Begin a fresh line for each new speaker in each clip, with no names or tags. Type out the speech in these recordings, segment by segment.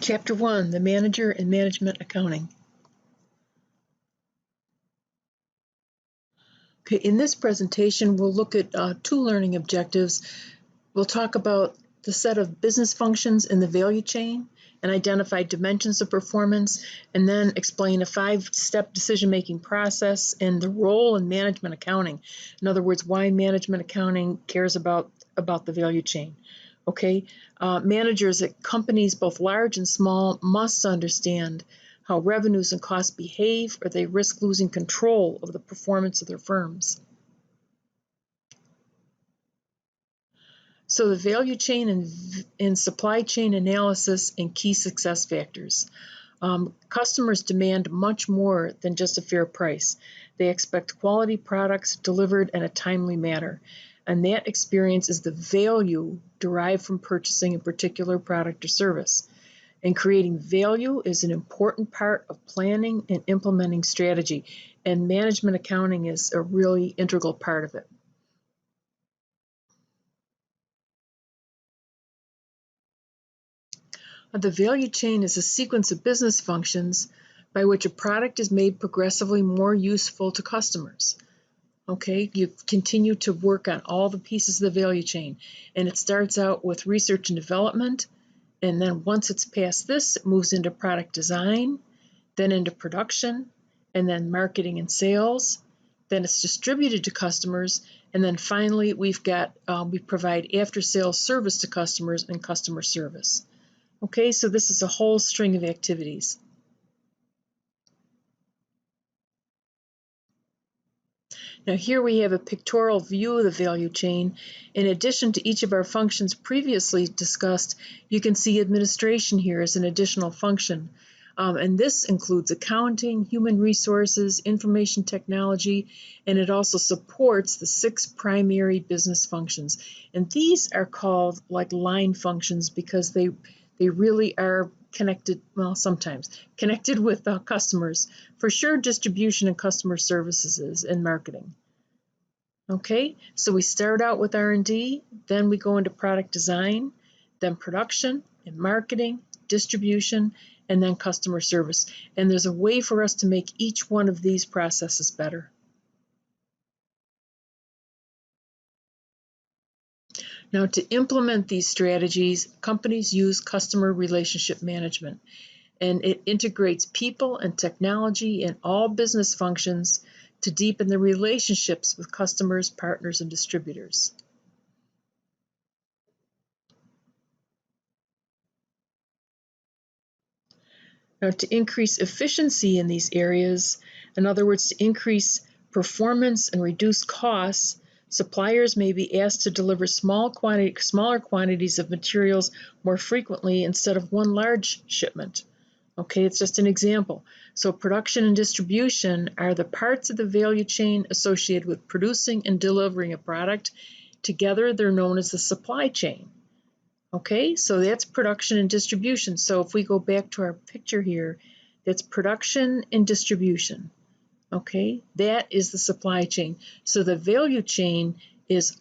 Chapter 1, the Manager and Management Accounting. Okay, in this presentation, we'll look at two learning objectives. We'll talk about the set of business functions in the value chain and identify dimensions of performance, and then explain a 5-step decision-making process and the role in management accounting. In other words, why management accounting cares about the value chain. Okay, managers at companies both large and small must understand how revenues and costs behave, or they risk losing control of the performance of their firms. So the value chain and supply chain analysis and key success factors. Customers demand much more than just a fair price. They expect quality products delivered in a timely manner. And that experience is the value derived from purchasing a particular product or service. And creating value is an important part of planning and implementing strategy. And management accounting is a really integral part of it. The value chain is a sequence of business functions by which a product is made progressively more useful to customers. Okay, you continue to work on all the pieces of the value chain, and it starts out with research and development, and then once it's past this, it moves into product design, then into production, and then marketing and sales. Then it's distributed to customers, and then finally we provide after-sales service to customers and customer service. Okay, so this is a whole string of activities. Now here we have a pictorial view of the value chain. In addition to each of our functions previously discussed, you can see administration here as an additional function. And this includes accounting, human resources, information technology, and it also supports the 6 primary business functions. And these are called like line functions because they really are connected, well, sometimes, connected with customers. For sure, distribution and customer services and marketing. Okay, so we start out with R&D, then we go into product design, then production and marketing, distribution, and then customer service. And there's a way for us to make each one of these processes better. Now, to implement these strategies, companies use customer relationship management, and it integrates people and technology in all business functions to deepen the relationships with customers, partners, and distributors. Now, to increase efficiency in these areas, in other words, to increase performance and reduce costs, suppliers may be asked to deliver smaller quantities of materials more frequently instead of one large shipment. Okay, it's just an example. So production and distribution are the parts of the value chain associated with producing and delivering a product. Together, they're known as the supply chain. Okay, so that's production and distribution. So if we go back to our picture here, that's production and distribution. Okay, that is the supply chain. So the value chain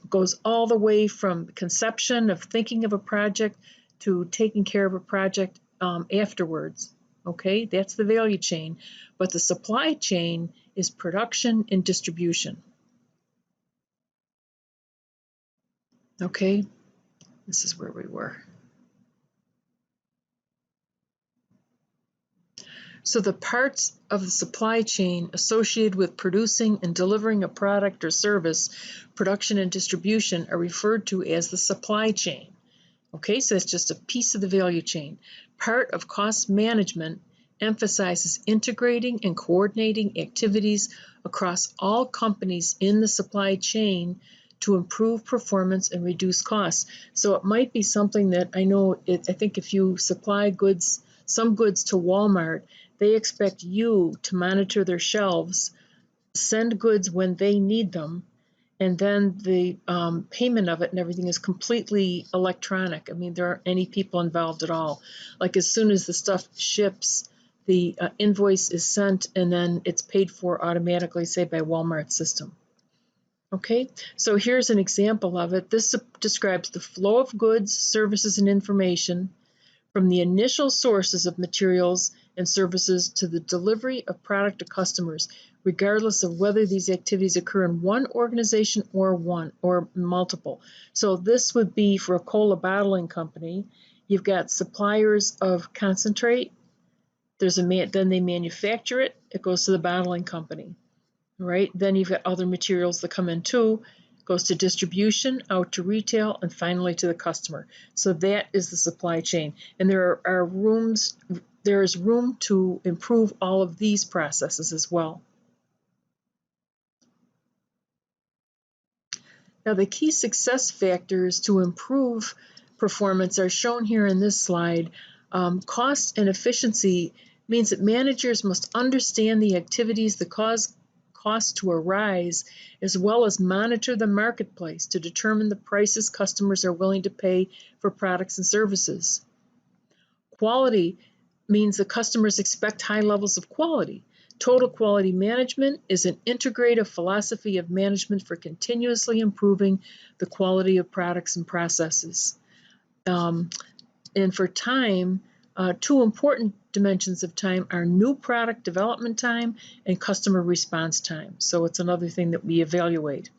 goes all the way from conception of thinking of a project to taking care of a project afterwards. Okay, that's the value chain. But the supply chain is production and distribution. Okay, this is where we were. So the parts of the supply chain associated with producing and delivering a product or service, production and distribution, are referred to as the supply chain. Okay, so it's just a piece of the value chain. Part of cost management emphasizes integrating and coordinating activities across all companies in the supply chain to improve performance and reduce costs. So it might be something that I think if you supply some goods to Walmart, they expect you to monitor their shelves, send goods when they need them, and then the payment of it and everything is completely electronic. I mean, there aren't any people involved at all. Like as soon as the stuff ships, the invoice is sent and then it's paid for automatically, say by Walmart system. Okay, so here's an example of it. This describes the flow of goods, services, and information from the initial sources of materials and services to the delivery of product to customers, regardless of whether these activities occur in one organization or multiple. So this would be for a cola bottling company. You've got suppliers of concentrate. Then they manufacture it. It goes to the bottling company. Right? Then you've got other materials that come in too, goes to distribution, out to retail, and finally to the customer. So that is the supply chain. And there is room to improve all of these processes as well. Now, the key success factors to improve performance are shown here in this slide. Cost and efficiency means that managers must understand the activities that cause costs to arise, as well as monitor the marketplace to determine the prices customers are willing to pay for products and services. Quality means the customers expect high levels of quality. Total quality management is an integrative philosophy of management for continuously improving the quality of products and processes. And for time, two important dimensions of time are new product development time and customer response time. So it's another thing that we evaluate.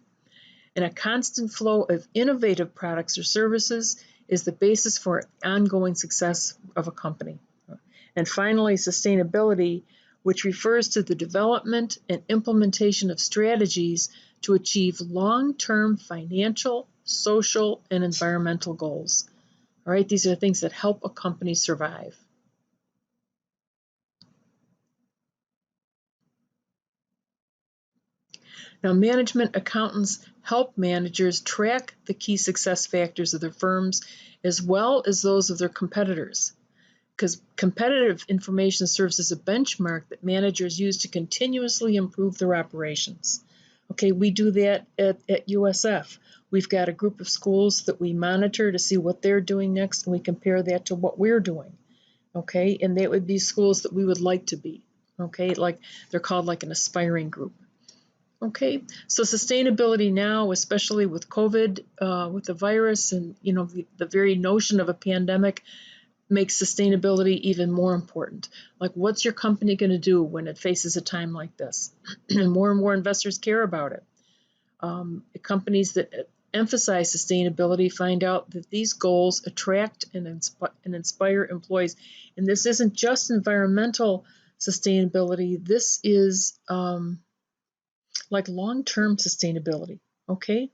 And a constant flow of innovative products or services is the basis for ongoing success of a company. And finally, sustainability, which refers to the development and implementation of strategies to achieve long-term financial, social, and environmental goals. All right, these are things that help a company survive. Now, management accountants help managers track the key success factors of their firms as well as those of their competitors, because competitive information serves as a benchmark that managers use to continuously improve their operations. Okay, we do that at USF. We've got a group of schools that we monitor to see what they're doing next, and we compare that to what we're doing. Okay, and that would be schools that we would like to be. Okay, like they're called like an aspiring group. Okay, so sustainability now, especially with COVID, with the virus, and the very notion of a pandemic, makes sustainability even more important. Like, what's your company going to do when it faces a time like this? And more investors care about it. Companies that emphasize sustainability find out that these goals attract and inspire employees. And this isn't just environmental sustainability. This is like long-term sustainability, okay?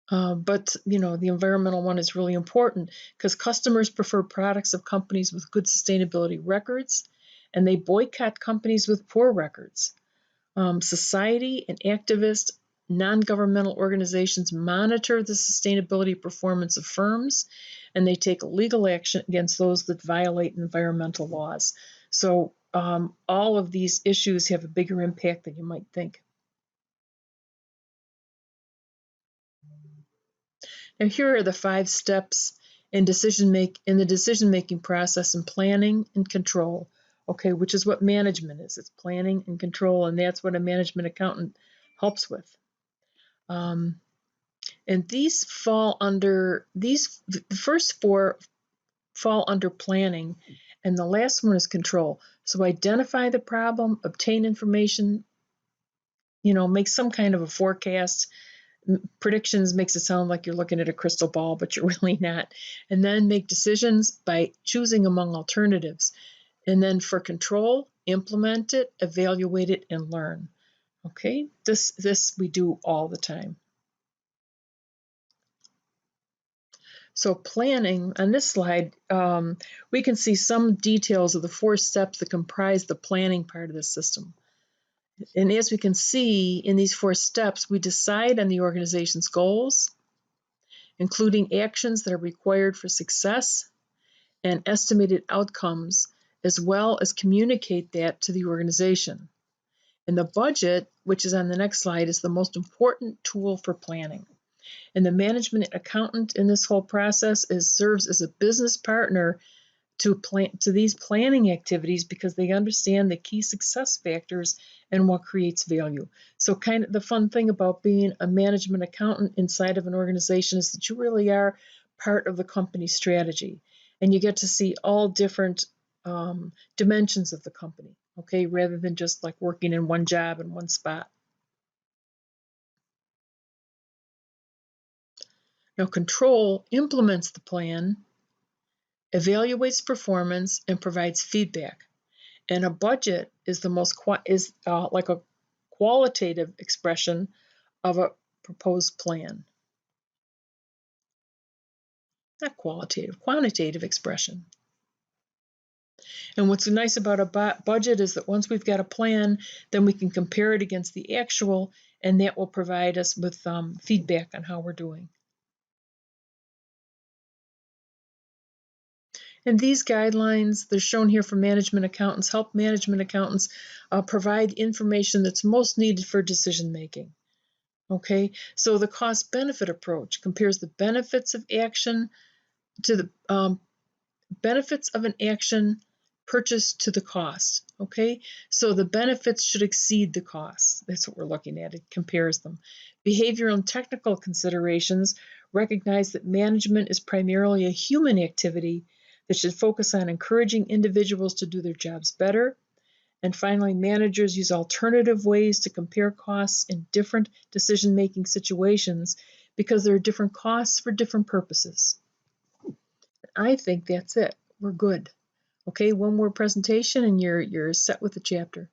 But the environmental one is really important because customers prefer products of companies with good sustainability records, and they boycott companies with poor records. Society and activist non-governmental organizations monitor the sustainability performance of firms, and they take legal action against those that violate environmental laws. So all of these issues have a bigger impact than you might think. Now, here are the 5 steps in the decision-making process in planning and control, okay, which is what management is. It's planning and control, and that's what a management accountant helps with. And these the first 4 fall under planning, and the last one is control. So identify the problem, obtain information, make some kind of a forecast. Predictions makes it sound like you're looking at a crystal ball, but you're really not. And then make decisions by choosing among alternatives. And then for control, implement it, evaluate it, and learn. Okay, this we do all the time. So planning, on this slide, we can see some details of the 4 steps that comprise the planning part of the system. And as we can see in these 4 steps, we decide on the organization's goals, including actions that are required for success and estimated outcomes, as well as communicate that to the organization. And the budget, which is on the next slide, is the most important tool for planning. And the management accountant in this whole process serves as a business partner to these planning activities because they understand the key success factors and what creates value. So kind of the fun thing about being a management accountant inside of an organization is that you really are part of the company strategy. and you get to see all different dimensions of the company, okay, rather than just like working in one job in one spot. Now, control implements the plan, evaluates performance, and provides feedback. And a budget is the most like a qualitative expression of a proposed plan. Not qualitative, quantitative expression. And what's nice about a budget is that once we've got a plan, then we can compare it against the actual, and that will provide us with feedback on how we're doing. And these guidelines, they're shown here for management accountants, help management accountants provide information that's most needed for decision making. Okay, so the cost benefit approach compares the benefits of action to the benefits of an action purchased to the cost. Okay, so the benefits should exceed the costs. That's what we're looking at. It compares them. Behavioral and technical considerations recognize that management is primarily a human activity that should focus on encouraging individuals to do their jobs better. And finally, managers use alternative ways to compare costs in different decision-making situations because there are different costs for different purposes. I think that's it. We're good. Okay, one more presentation and you're set with the chapter.